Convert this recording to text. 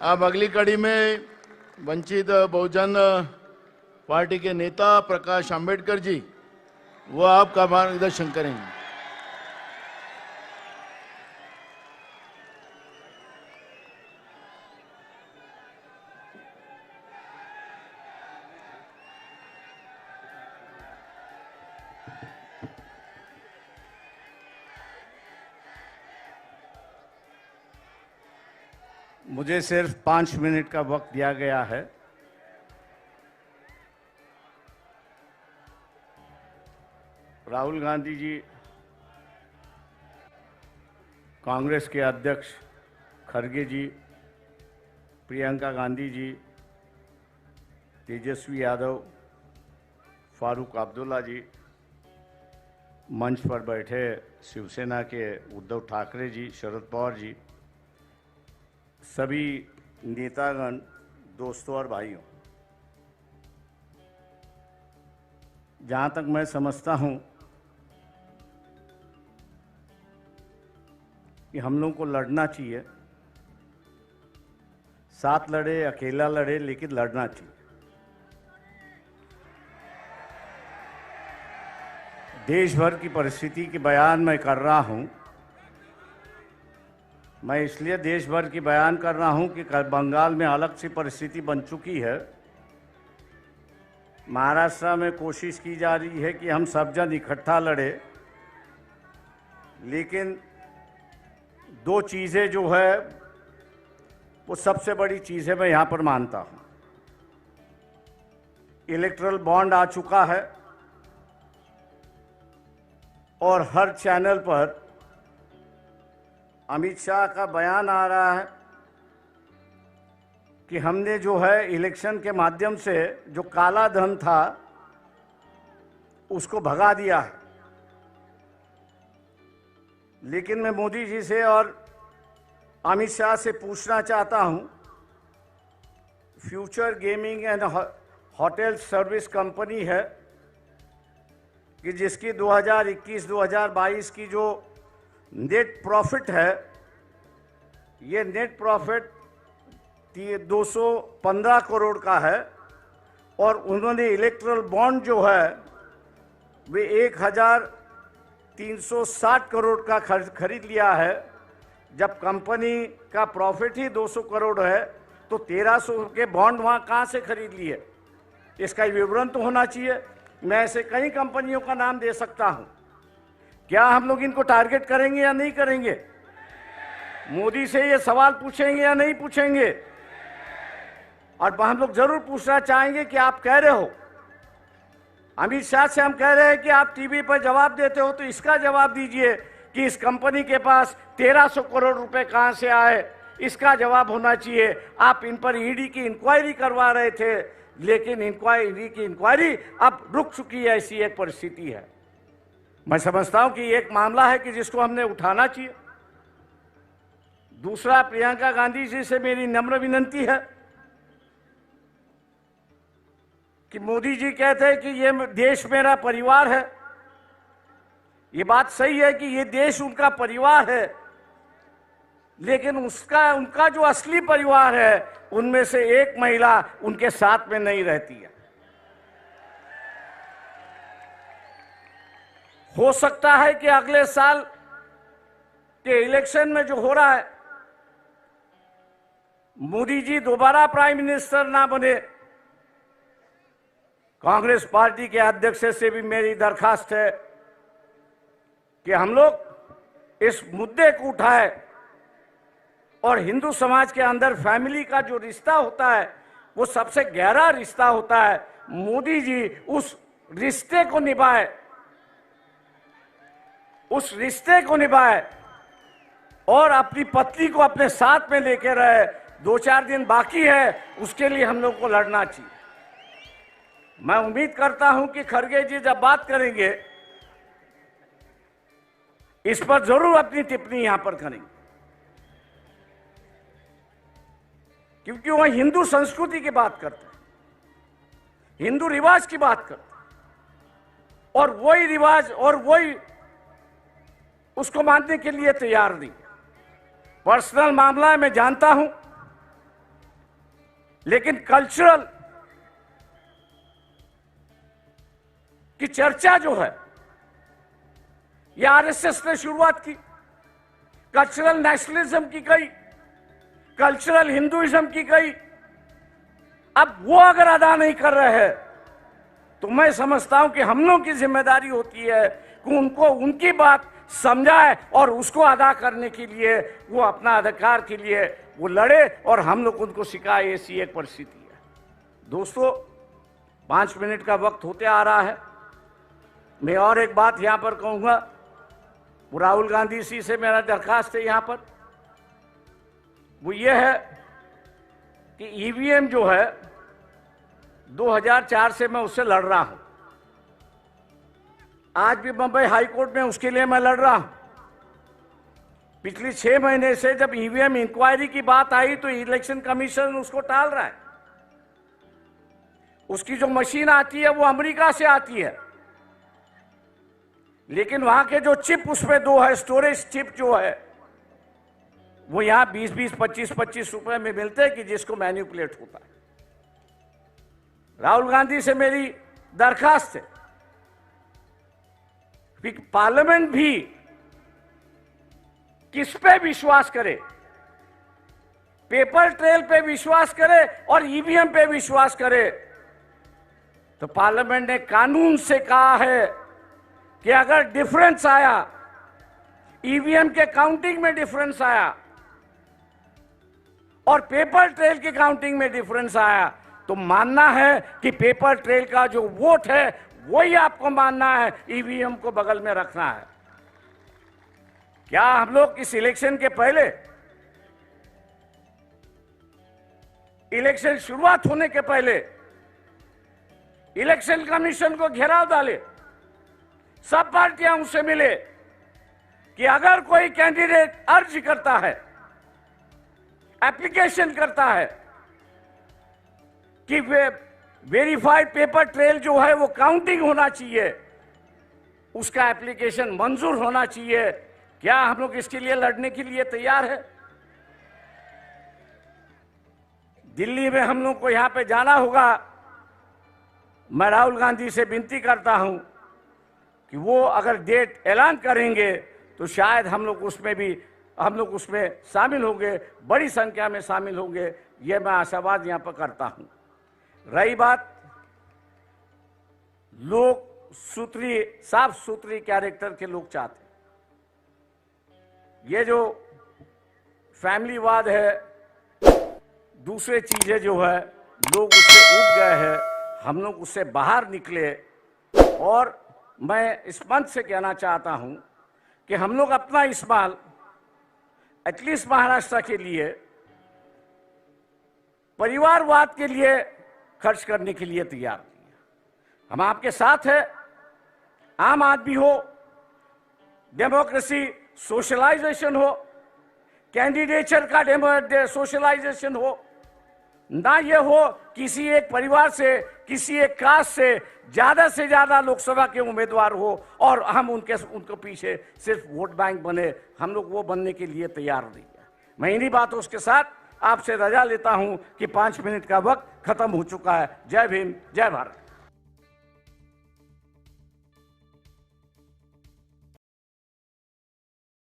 अब अगली कड़ी में वंचित बहुजन पार्टी के नेता प्रकाश आंबेडकर जी वो आपका मार्गदर्शन करेंगे। मुझे सिर्फ 5 मिनट का वक्त दिया गया है। राहुल गांधी जी, कांग्रेस के अध्यक्ष खड़गे जी, प्रियंका गांधी जी, तेजस्वी यादव, फारूक अब्दुल्ला जी, मंच पर बैठे शिवसेना के उद्धव ठाकरे जी, शरद पवार जी, सभी नेतागण, दोस्तों और भाइयों, जहाँ तक मैं समझता हूँ कि हम लोगों को लड़ना चाहिए, साथ लड़े अकेला लड़े, लेकिन लड़ना चाहिए। देश भर की परिस्थिति की बयान मैं कर रहा हूँ। मैं इसलिए देश भर की बयान कर रहा हूं कि बंगाल में अलग सी परिस्थिति बन चुकी है। महाराष्ट्र में कोशिश की जा रही है कि हम सब जन इकट्ठा लड़े, लेकिन दो चीज़ें जो है वो सबसे बड़ी चीज़ें मैं यहाँ पर मानता हूँ। इलेक्टोरल बॉन्ड आ चुका है और हर चैनल पर अमित शाह का बयान आ रहा है कि हमने जो है इलेक्शन के माध्यम से जो काला धन था उसको भगा दिया है। लेकिन मैं मोदी जी से और अमित शाह से पूछना चाहता हूं, future gaming and hotel service company है कि जिसकी 2021-2022 की जो नेट प्रॉफिट है, ये नेट प्रॉफिट 215 करोड़ का है और उन्होंने इलेक्ट्रल बॉन्ड जो है वे 1360 करोड़ का खरीद लिया है। जब कंपनी का प्रॉफिट ही 200 करोड़ है तो 1300 के बॉन्ड वहाँ कहाँ से खरीद लिए? इसका विवरण तो होना चाहिए। मैं ऐसे कई कंपनियों का नाम दे सकता हूँ। क्या हम लोग इनको टारगेट करेंगे या नहीं करेंगे? मोदी से ये सवाल पूछेंगे या नहीं पूछेंगे? और हम लोग जरूर पूछना चाहेंगे कि आप कह रहे हो, अमित शाह से हम कह रहे हैं कि आप टीवी पर जवाब देते हो, तो इसका जवाब दीजिए कि इस कंपनी के पास 1300 करोड़ रुपए कहां से आए, इसका जवाब होना चाहिए। आप इन पर ईडी की इंक्वायरी करवा रहे थे, लेकिन ईडी की इंक्वायरी अब रुक चुकी है। ऐसी एक परिस्थिति है। मैं समझता हूं कि एक मामला है कि जिसको हमने उठाना चाहिए। दूसरा, प्रियंका गांधी जी से मेरी नम्र विनती है कि मोदी जी कहते हैं कि ये देश मेरा परिवार है। ये बात सही है कि ये देश उनका परिवार है, लेकिन उनका जो असली परिवार है उनमें से एक महिला उनके साथ में नहीं रहती है। हो सकता है कि अगले साल के इलेक्शन में जो हो रहा है, मोदी जी दोबारा प्राइम मिनिस्टर ना बने। कांग्रेस पार्टी के अध्यक्ष से भी मेरी दरखास्त है कि हम लोग इस मुद्दे को उठाए और हिंदू समाज के अंदर फैमिली का जो रिश्ता होता है वो सबसे गहरा रिश्ता होता है। मोदी जी उस रिश्ते को निभाए, उस रिश्ते को निभाए और अपनी पत्नी को अपने साथ में लेकर रहे। 2-4 दिन बाकी है, उसके लिए हम लोग को लड़ना चाहिए। मैं उम्मीद करता हूं कि खड़गे जी जब बात करेंगे इस पर जरूर अपनी टिप्पणी यहां पर करेंगे, क्योंकि वह हिंदू संस्कृति की बात करते हैं, हिंदू रिवाज की बात करते हैं और वही रिवाज और वही उसको मानने के लिए तैयार नहीं। पर्सनल मामला है, मैं जानता हूं लेकिन कल्चरल की चर्चा जो है ये आरएसएस ने शुरुआत की, कल्चरल नेशनलिज्म की गई, कल्चरल हिंदुइज्म की गई। अब वो अगर अदा नहीं कर रहे हैं तो मैं समझता हूं कि हम लोगों की जिम्मेदारी होती है कि उनको उनकी बात समझाए और उसको अदा करने के लिए वो अपना अधिकार के लिए वो लड़े और हम लोग उनको सिखाए। ऐसी एक परिस्थिति है। दोस्तों, 5 मिनट का वक्त होते आ रहा है। मैं और एक बात यहां पर कहूंगा, राहुल गांधी जी से मेरा दरखास्त है यहां पर, वो ये है कि ईवीएम जो है 2004 से मैं उससे लड़ रहा हूं। आज भी बंबई हाई कोर्ट में उसके लिए मैं लड़ रहा हूं। पिछले 6 महीने से जब ईवीएम इंक्वायरी की बात आई तो इलेक्शन कमीशन उसको टाल रहा है। उसकी जो मशीन आती है वो अमेरिका से आती है, लेकिन वहां के जो चिप उसमें 2 है, स्टोरेज चिप जो है, वो यहां 20-20, 25-25 रुपए में मिलते हैं कि जिसको मैनिपुलेट होता है। राहुल गांधी से मेरी दरखास्त है कि पार्लियामेंट भी किस पे विश्वास करे, पेपर ट्रेल पे विश्वास करे और ईवीएम पे विश्वास करे। तो पार्लियामेंट ने कानून से कहा है कि अगर डिफरेंस आया, ईवीएम के काउंटिंग में डिफरेंस आया और पेपर ट्रेल की काउंटिंग में डिफरेंस आया, तो मानना है कि पेपर ट्रेल का जो वोट है वही आपको मानना है, ईवीएम को बगल में रखना है। क्या हम लोग इस इलेक्शन के पहले, इलेक्शन शुरुआत होने के पहले इलेक्शन कमीशन को घेराव डाले, सब पार्टियां उससे मिले कि अगर कोई कैंडिडेट अर्ज करता है, एप्लीकेशन करता है कि वेरीफाइड पेपर ट्रेल जो है वो काउंटिंग होना चाहिए, उसका एप्लीकेशन मंजूर होना चाहिए। क्या हम लोग इसके लिए लड़ने के लिए तैयार है? दिल्ली में हम लोग को यहां पे जाना होगा। मैं राहुल गांधी से विनती करता हूं कि वो अगर डेट ऐलान करेंगे तो शायद हम लोग उसमें शामिल होंगे, बड़ी संख्या में शामिल होंगे, ये मैं आशावाद यहां पर करता हूं। रही बात लोग साफ सुथरी कैरेक्टर के लोग चाहते हैं। ये जो फैमिलीवाद है, दूसरे चीजें जो है, लोग उससे उठ गए हैं, हम लोग उससे बाहर निकले। और मैं इस मंच से कहना चाहता हूं कि हम लोग अपना इस्तेमाल एटलीस्ट महाराष्ट्र के लिए परिवारवाद के लिए खर्च करने के लिए तैयार नहीं है। हम आपके साथ हैं। आम आदमी हो, डेमोक्रेसी सोशलाइजेशन हो, कैंडिडेचर का सोशलाइजेशन हो, ना ये हो किसी एक परिवार से, किसी एक कास्ट से ज्यादा लोकसभा के उम्मीदवार हो और हम उनको पीछे सिर्फ वोट बैंक बने। हम लोग वो बनने के लिए तैयार नहीं है। मैं इन्हीं बातों के साथ आपसे रजा लेता हूं कि 5 मिनट का वक्त खत्म हो चुका है। जय भीम, जय भारत।